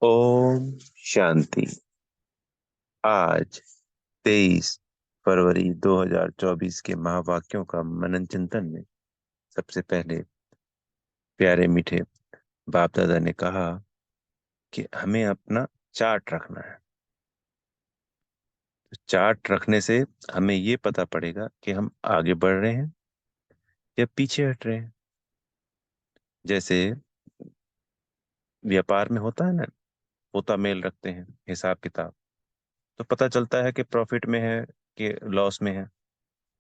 ओम शांति। आज 23 फरवरी 2024 के महावाक्यों का मनन चिंतन में सबसे पहले प्यारे मीठे बाप दादा ने कहा कि हमें अपना चार्ट रखना है। तो चार्ट रखने से हमें ये पता पड़ेगा कि हम आगे बढ़ रहे हैं या पीछे हट रहे हैं। जैसे व्यापार में होता है ना, पोता मेल रखते हैं, हिसाब किताब, तो पता चलता है कि प्रॉफिट में है कि लॉस में है,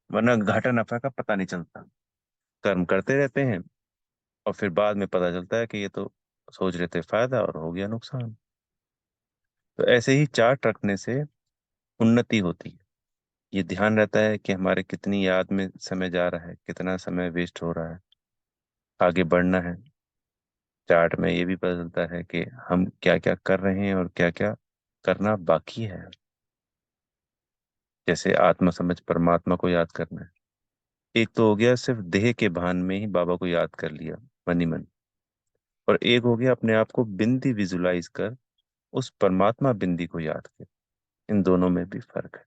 वरना घाटा नफा का पता नहीं चलता। कर्म करते रहते हैं और फिर बाद में पता चलता है कि ये तो सोच रहे थे फायदा और हो गया नुकसान। तो ऐसे ही चार्ट रखने से उन्नति होती है। ये ध्यान रहता है कि हमारे कितनी याद में समय जा रहा है, कितना समय वेस्ट हो रहा है, आगे बढ़ना है। चार्ट में ये भी पता चलता है कि हम क्या क्या कर रहे हैं और क्या क्या करना बाकी है। जैसे आत्मा समझ परमात्मा को याद करना है। एक तो हो गया सिर्फ देह के भान में ही बाबा को याद कर लिया, मन ही मन। और एक हो गया अपने आप को बिंदी विजुलाइज कर उस परमात्मा बिंदी को याद कर। इन दोनों में भी फर्क है।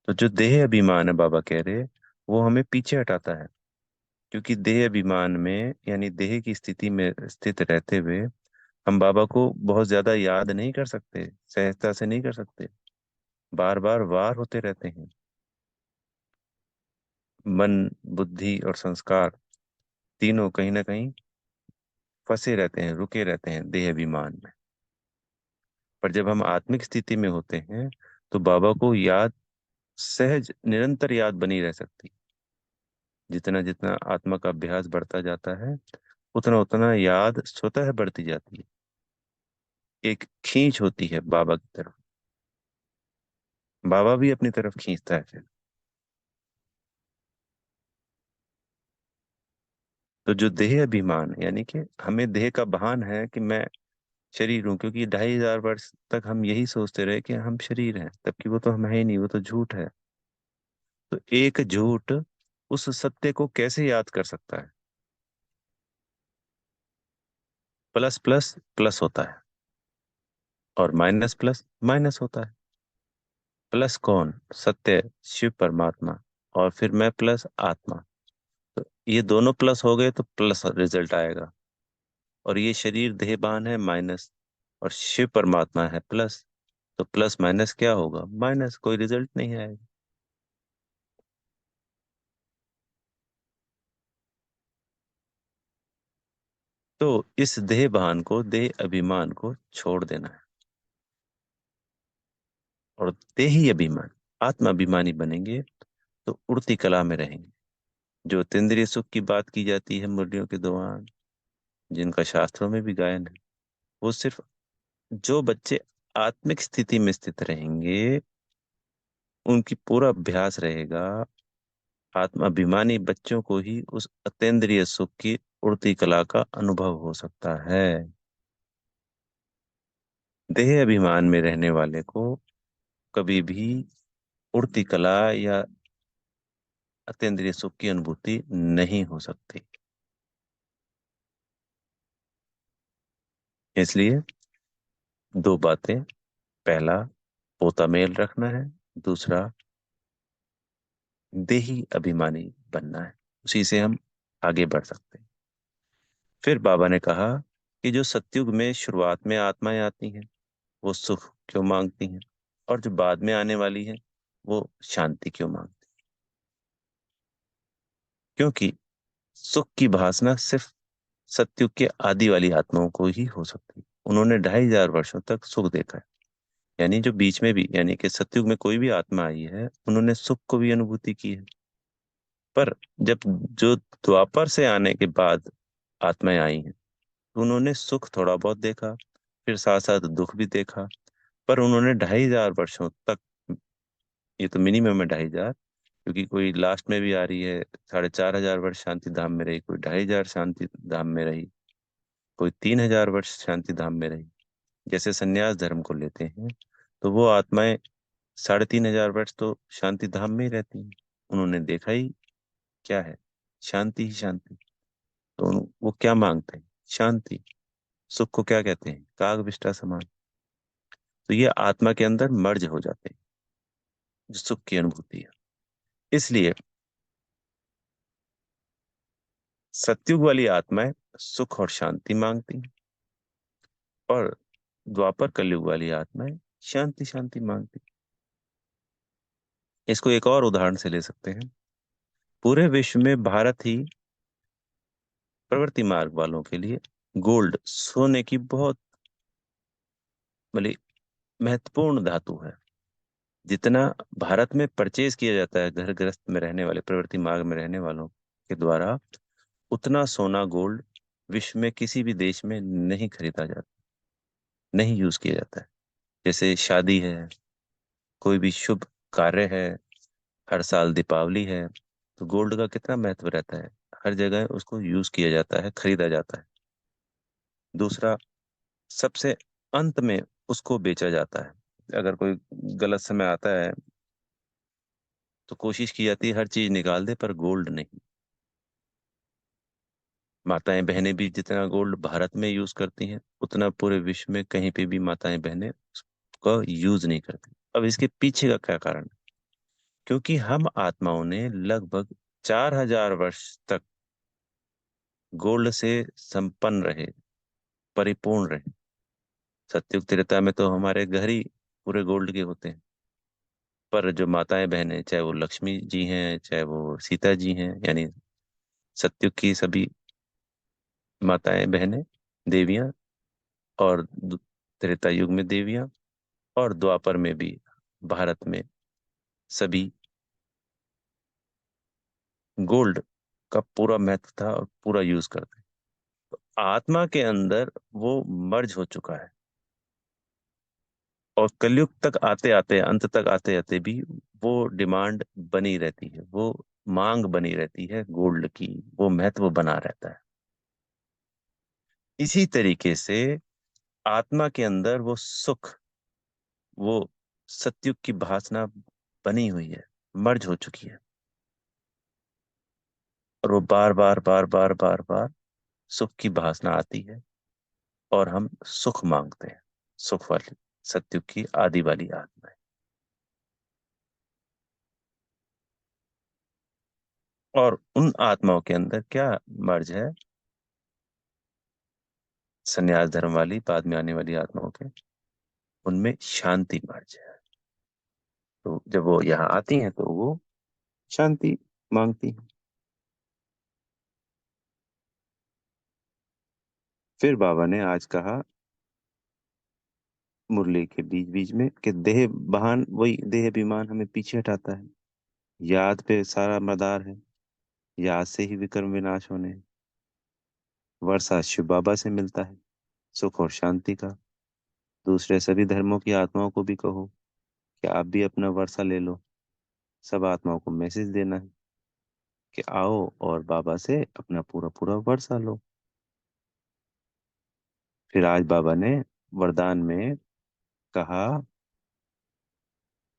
तो जो देह अभिमान है, बाबा कह रहे हैं, वो हमें पीछे हटाता है। क्योंकि देह अभिमान में यानी देह की स्थिति में स्थित रहते हुए हम बाबा को बहुत ज्यादा याद नहीं कर सकते, सहजता से नहीं कर सकते। बार बार वार होते रहते हैं। मन, बुद्धि और संस्कार तीनों कहीं ना कहीं फंसे रहते हैं, रुके रहते हैं देह अभिमान में। पर जब हम आत्मिक स्थिति में होते हैं तो बाबा को याद सहज निरंतर याद बनी रह सकती। जितना जितना आत्मा का अभ्यास बढ़ता जाता है उतना उतना याद स्वतः बढ़ती जाती है। एक खींच होती है बाबा की तरफ, बाबा भी अपनी तरफ खींचता है फिर। तो जो देह अभिमान यानी कि हमें देह का भान है कि मैं शरीर हूं, क्योंकि 2500 वर्ष तक हम यही सोचते रहे कि हम शरीर हैं, तबकि वो तो हम है ही नहीं, वो तो झूठ है। तो एक झूठ उस सत्य को कैसे याद कर सकता है। प्लस प्लस प्लस होता है और माइनस प्लस माइनस होता है। प्लस कौन? सत्य, शिव परमात्मा। और फिर मैं प्लस आत्मा। तो ये दोनों प्लस हो गए तो प्लस रिजल्ट आएगा। और ये शरीर देहबान है माइनस, और शिव परमात्मा है प्लस। तो प्लस माइनस क्या होगा? माइनस, कोई रिजल्ट नहीं आएगा। तो इस देहभान को, देह अभिमान को छोड़ देना है और देही अभिमान, आत्मा अभिमानी बनेंगे तो उड़ती कला में रहेंगे। जो तीन्द्रिय सुख की बात की जाती है मुरलियों के दौरान, जिनका शास्त्रों में भी गायन है, वो सिर्फ जो बच्चे आत्मिक स्थिति में स्थित रहेंगे उनकी पूरा अभ्यास रहेगा। आत्माभिमानी बच्चों को ही उस अतीन्द्रिय सुख की उड़ती कला का अनुभव हो सकता है। देह अभिमान में रहने वाले को कभी भी उड़ती कला या अतीन्द्रिय सुख की अनुभूति नहीं हो सकती। इसलिए दो बातें: पहला, पोता मेल रखना है। दूसरा, देही अभिमानी बनना है। उसी से हम आगे बढ़ सकते हैं। फिर बाबा ने कहा कि जो सतयुग में शुरुआत में आत्माएं आती हैं वो सुख क्यों मांगती हैं, और जो बाद में आने वाली है वो शांति क्यों मांगती? क्योंकि सुख की भासना सिर्फ सतयुग के आदि वाली आत्माओं को ही हो सकती है। उन्होंने 2500 वर्षों तक सुख देखा है। यानी जो बीच में भी, यानी कि सतयुग में कोई भी आत्मा आई है उन्होंने सुख को भी अनुभूति की है। पर जब जो द्वापर से आने के बाद आत्माएं आई हैं तो उन्होंने सुख थोड़ा बहुत देखा, फिर साथ साथ दुख भी देखा। पर उन्होंने 2500 वर्षों तक, ये तो मिनिमम है 2500, क्योंकि कोई लास्ट में भी आ रही है 4500 वर्ष शांति धाम में रही, कोई 2500 शांति धाम में रही, कोई 3000 वर्ष शांति धाम में रही। जैसे संन्यास धर्म को लेते हैं तो वो आत्माएं 3500 वर्ष तो शांति धाम में ही रहती हैं। उन्होंने देखा ही क्या है, शांति ही शांति। तो वो क्या मांगते हैं? शांति। सुख को क्या कहते हैं? काग विष्टा समान। तो ये आत्मा के अंदर मर्ज हो जाते हैं, जो सुख की अनुभूति है। इसलिए सत्युग वाली आत्माएं सुख और शांति मांगती हैं, और द्वापर कलयुग वाली आत्माएं शांति शांति मांगती हैं। इसको एक और उदाहरण से ले सकते हैं। पूरे विश्व में भारत ही प्रवृत्ति मार्ग वालों के लिए गोल्ड, सोने की बहुत बड़ी महत्वपूर्ण धातु है। जितना भारत में परचेज किया जाता है घर गृहस्थ में रहने वाले, प्रवृत्ति मार्ग में रहने वालों के द्वारा, उतना सोना गोल्ड विश्व में किसी भी देश में नहीं खरीदा जाता, नहीं यूज किया जाता है। जैसे शादी है, कोई भी शुभ कार्य है, हर साल दीपावली है, तो गोल्ड का कितना महत्व रहता है। हर जगह उसको यूज किया जाता है, खरीदा जाता है। दूसरा, सबसे अंत में उसको बेचा जाता है। अगर कोई गलत समय आता है तो कोशिश की जाती है हर चीज निकाल दे, पर गोल्ड नहीं। माताएं बहनें भी जितना गोल्ड भारत में यूज करती हैं, उतना पूरे विश्व में कहीं पे भी माताएं बहनें उसका यूज नहीं करती। अब इसके पीछे का क्या कारण है? क्योंकि हम आत्माओं ने लगभग 4000 वर्ष तक गोल्ड से संपन्न रहे, परिपूर्ण रहे। सतयुग त्रेता में तो हमारे घर ही पूरे गोल्ड के होते हैं। पर जो माताएं बहनें, चाहे वो लक्ष्मी जी हैं, चाहे वो सीता जी हैं, यानी सतयुग की सभी माताएं बहनें, देवियां, और त्रेता युग में देवियां, और द्वापर में भी भारत में सभी गोल्ड का पूरा महत्व था और पूरा यूज करते हैं। आत्मा के अंदर वो मर्ज हो चुका है, और कलयुग तक आते आते, अंत तक आते आते भी वो डिमांड बनी रहती है, वो मांग बनी रहती है गोल्ड की, वो महत्व बना रहता है। इसी तरीके से आत्मा के अंदर वो सुख, वो सत्युग की भासना बनी हुई है, मर्ज हो चुकी है, और वो बार बार बार बार बार बार सुख की भासना आती है, और हम सुख मांगते हैं। सुख वाली, सत्युग की आदि वाली आत्मा है। और उन आत्माओं के अंदर क्या मर्ज है? संन्यास धर्म वाली, बाद में आने वाली आत्माओं के, उनमें शांति मर्ज है। तो जब वो यहाँ आती हैं तो वो शांति मांगती हैं। फिर बाबा ने आज कहा मुरली के बीच बीच में कि देह बहान, वही देह अभिमान हमें पीछे हटाता है। याद पे सारा मदार है, याद से ही विक्रम विनाश होने हैं। वर्षा शिव बाबा से मिलता है, सुख और शांति का। दूसरे सभी धर्मों की आत्माओं को भी कहो कि आप भी अपना वर्षा ले लो। सब आत्माओं को मैसेज देना है कि आओ और बाबा से अपना पूरा पूरा वर्षा लो। फिर आज बाबा ने वरदान में कहा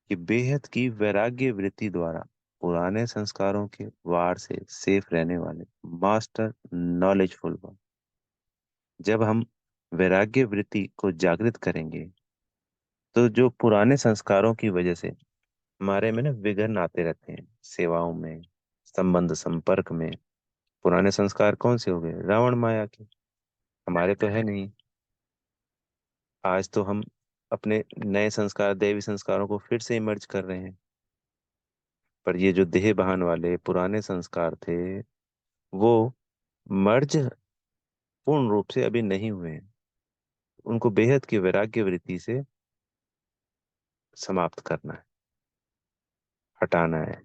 कि बेहद की वैराग्य वृत्ति द्वारा पुराने संस्कारों के वार से सेफ रहने वाले मास्टर नॉलेजफुल वन, जब हम वैराग्य वृत्ति को जागृत करेंगे, तो जो पुराने संस्कारों की वजह से हमारे में ना विघ्न आते रहते हैं, सेवाओं में, संबंध संपर्क में। पुराने संस्कार कौन से हो गए? रावण माया के। हमारे तो है नहीं। आज तो हम अपने नए संस्कार, दैवी संस्कारों को फिर से इमर्ज कर रहे हैं। पर ये जो देह बहान वाले पुराने संस्कार थे, वो मर्ज पूर्ण रूप से अभी नहीं हुए हैं। उनको बेहद की वैराग्य वृत्ति से समाप्त करना है, हटाना है।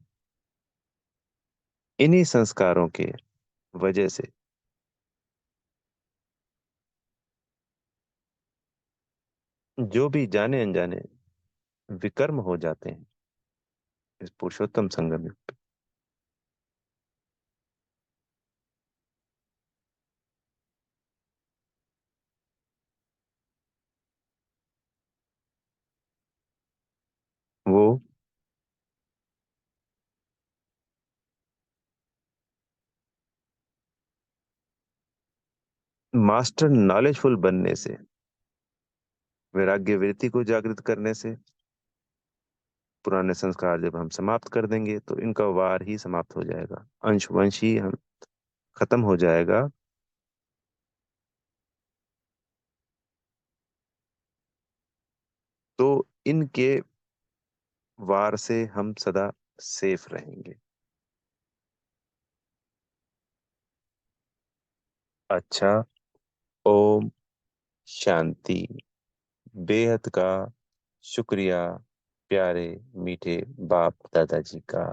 इन्हीं संस्कारों के वजह से जो भी जाने अनजाने विकर्म हो जाते हैं इस पुरुषोत्तम संगम युग पे, वो मास्टर नॉलेजफुल बनने से, वैराग्य वृत्ति को जागृत करने से, पुराने संस्कार जब हम समाप्त कर देंगे तो इनका वार ही समाप्त हो जाएगा, अंश वंश ही हम खत्म हो जाएगा। तो इनके वार से हम सदा सेफ रहेंगे। अच्छा। ओम शांति। बेहद का शुक्रिया प्यारे मीठे बाप दादाजी का।